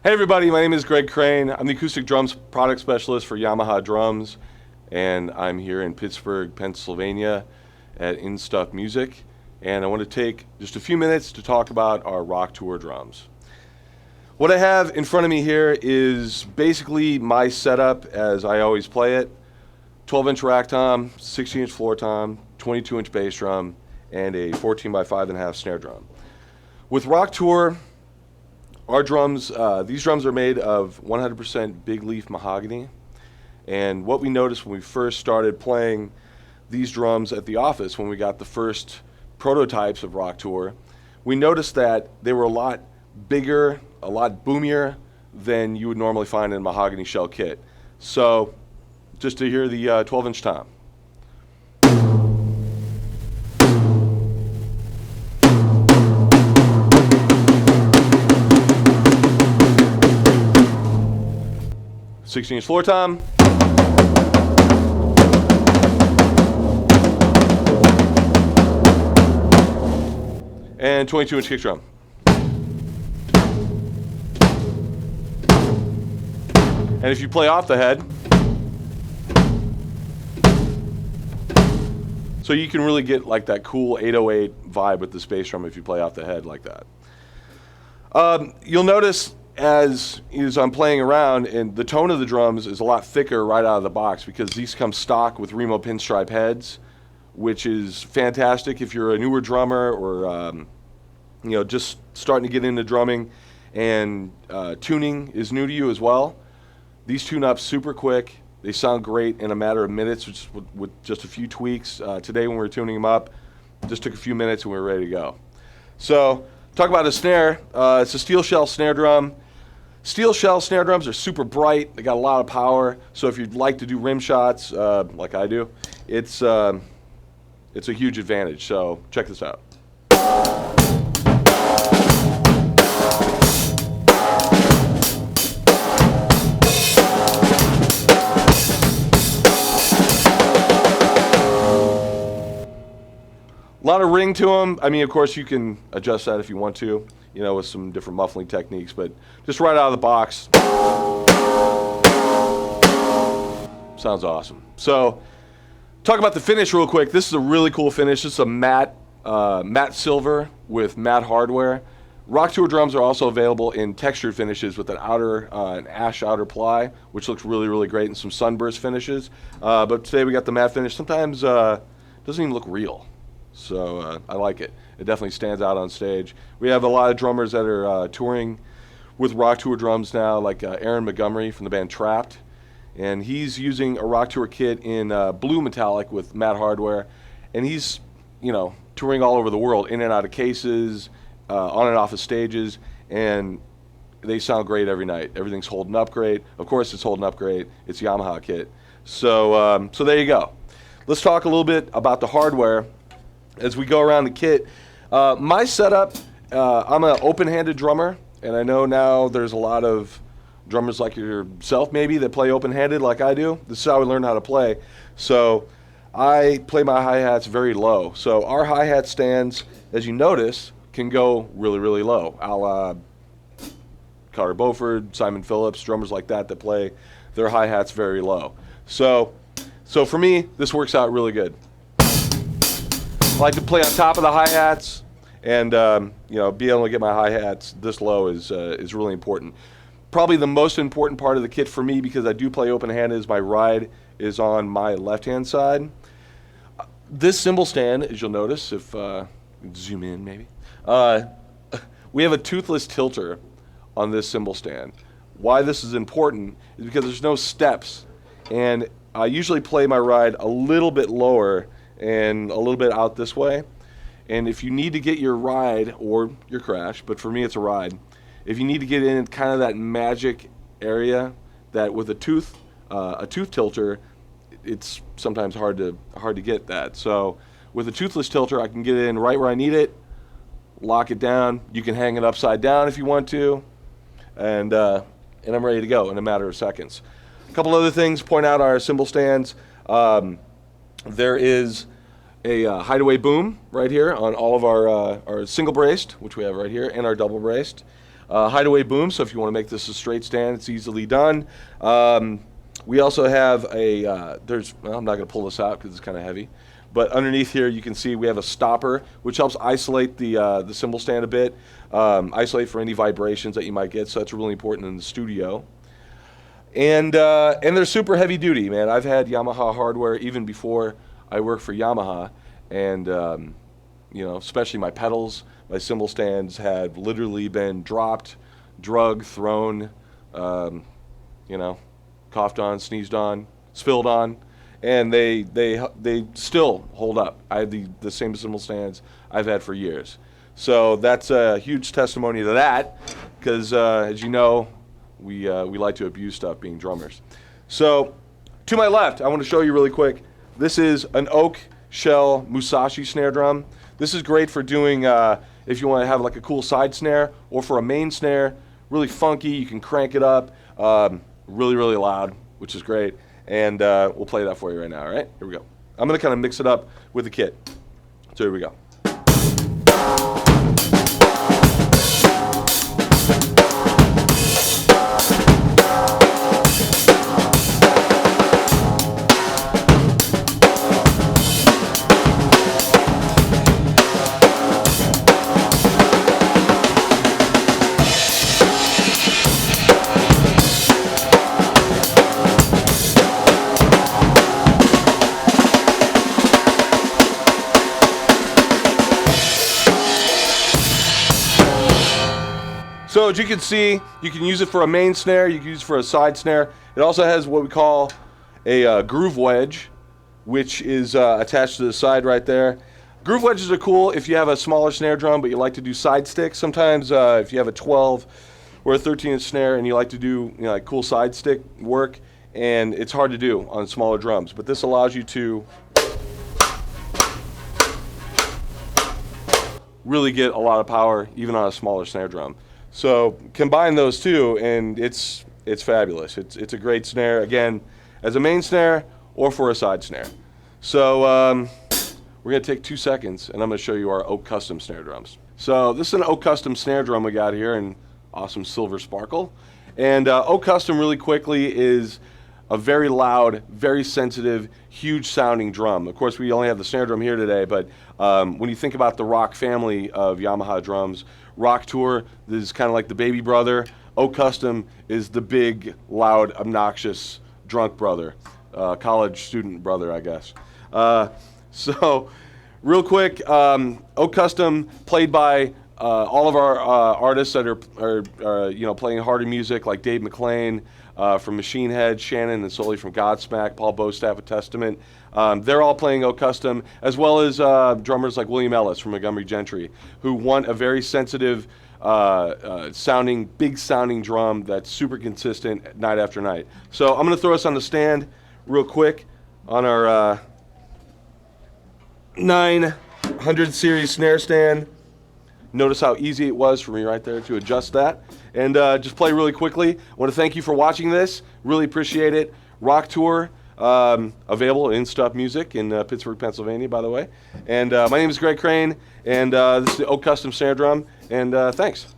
Hey everybody, my name is Greg Crane. I'm the acoustic drums product specialist for Yamaha Drums, and I'm here in Pittsburgh, Pennsylvania at In Stuff Music, and I want to take just a few minutes to talk about our Rock Tour drums. What I have in front of me here is basically my setup as I always play it. 12-inch rack tom, 16-inch floor tom, 22-inch bass drum, and a 14 by 5.5 snare drum. With Rock Tour, our drums, these drums are made of 100% big leaf mahogany, and what we noticed when we first started playing these drums at the office, when we got the first prototypes of Rock Tour, we noticed that they were a lot bigger, a lot boomier than you would normally find in a mahogany shell kit. So, just to hear the 12-inch tom. Sixteen-inch floor tom. And 22-inch kick drum. And if you play off the head, so you can really get like that cool 808 vibe with the bass drum if you play off the head like that. You'll notice as I'm playing around, and the tone of the drums is a lot thicker right out of the box because these come stock with Remo pinstripe heads, which is fantastic if you're a newer drummer or just starting to get into drumming and tuning is new to you as well. These tune up super quick. They sound great in a matter of minutes with just a few tweaks. Today when we were tuning them up, just took a few minutes and we were ready to go. So, talk about a snare. It's a steel shell snare drum. Steel shell snare drums are super bright. They got a lot of power. So if you'd like to do rim shots like I do, it's a huge advantage. So check this out. A lot of ring to them. I mean, of course, you can adjust that if you want to, with some different muffling techniques, but just right out of the box, sounds awesome. So, talk about the finish real quick. This is a really cool finish. This is a matte silver with matte hardware. Rock Tour drums are also available in textured finishes with an ash outer ply, which looks really, really great, and some sunburst finishes. But today we got the matte finish. Sometimes it doesn't even look real. So I like it. It definitely stands out on stage. We have a lot of drummers that are touring with Rock Tour drums now, like Aaron Montgomery from the band Trapped. And he's using a Rock Tour kit in blue metallic with matte hardware. And he's, touring all over the world, in and out of cases, on and off of stages. And they sound great every night. Everything's holding up great. Of course it's holding up great. It's Yamaha kit. So, so there you go. Let's talk a little bit about the hardware as we go around the kit. My setup, I'm an open-handed drummer, and I know now there's a lot of drummers like yourself maybe that play open-handed like I do. This is how I learned how to play. So I play my hi-hats very low. So our hi-hat stands, as you notice, can go really, really low. A la Carter Beauford, Simon Phillips, drummers like that play their hi-hats very low. So for me, this works out really good. I like to play on top of the hi-hats, and be able to get my hi-hats this low is really important. Probably the most important part of the kit for me, because I do play open-handed, is my ride is on my left-hand side. This cymbal stand, as you'll notice, if zoom in maybe, we have a toothless tilter on this cymbal stand. Why this is important is because there's no steps, and I usually play my ride a little bit lower and a little bit out this way. And if you need to get your ride, or your crash, but for me it's a ride, if you need to get in kind of that magic area that with a tooth tilter, it's sometimes hard to get that. So with a toothless tilter, I can get in right where I need it, lock it down. You can hang it upside down if you want to, and I'm ready to go in a matter of seconds. A couple other things to point out our cymbal stands. There is a hideaway boom right here on all of our single braced, which we have right here, and our double braced. hideaway boom, so if you want to make this a straight stand, it's easily done. We also have a, well, I'm not going to pull this out because it's kind of heavy, but underneath here you can see we have a stopper, which helps isolate the cymbal stand a bit, isolate for any vibrations that you might get, so that's really important in the studio. And they're super heavy duty, man. I've had Yamaha hardware even before I worked for Yamaha, and you know, especially my pedals, my cymbal stands had literally been dropped, drugged, thrown, you know, coughed on, sneezed on, spilled on, and they still hold up. I have the same cymbal stands I've had for years. So that's a huge testimony to that, because as you know, we like to abuse stuff being drummers. So to my left, I want to show you really quick. This is an oak shell Musashi snare drum. This is great for doing, if you want to have like a cool side snare, or for a main snare, really funky, you can crank it up, really, really loud, which is great. And we'll play that for you right now, all right? Here we go. I'm going to kind of mix it up with the kit. So here we go. So as you can see, you can use it for a main snare, you can use it for a side snare. It also has what we call a groove wedge, which is attached to the side right there. Groove wedges are cool if you have a smaller snare drum, but you like to do side sticks. Sometimes if you have a 12 or a 13-inch snare and you like to do, you know, like cool side stick work, and it's hard to do on smaller drums. But this allows you to really get a lot of power even on a smaller snare drum. So combine those two, and it's fabulous. It's a great snare, again, as a main snare or for a side snare. So we're going to take 2 seconds, and I'm going to show you our Oak Custom snare drums. So this is an Oak Custom snare drum we got here in awesome silver sparkle. And Oak Custom, really quickly, is a very loud, very sensitive, huge sounding drum. Of course, we only have the snare drum here today, but when you think about the Rock family of Yamaha drums, Rock Tour is kind of like the baby brother. Oak Custom is the big, loud, obnoxious, drunk brother, college student brother, I guess. So, real quick, Oak Custom, played by all of our artists that are you know, playing harder music, like Dave McClain from Machine Head, Shannon and Sully from Godsmack, Paul Bostaff with Testament. They're all playing Oak Custom, as well as drummers like William Ellis from Montgomery Gentry, who want a very sensitive sounding, big sounding drum that's super consistent night after night. So I'm going to throw us on the stand real quick on our 900 series snare stand. Notice how easy it was for me right there to adjust that. And just play really quickly. I want to thank you for watching this. Really appreciate it. Rock Tour, available in Stuff Music in Pittsburgh, Pennsylvania, by the way. And my name is Greg Crane, and this is the Oak Custom snare drum. And thanks.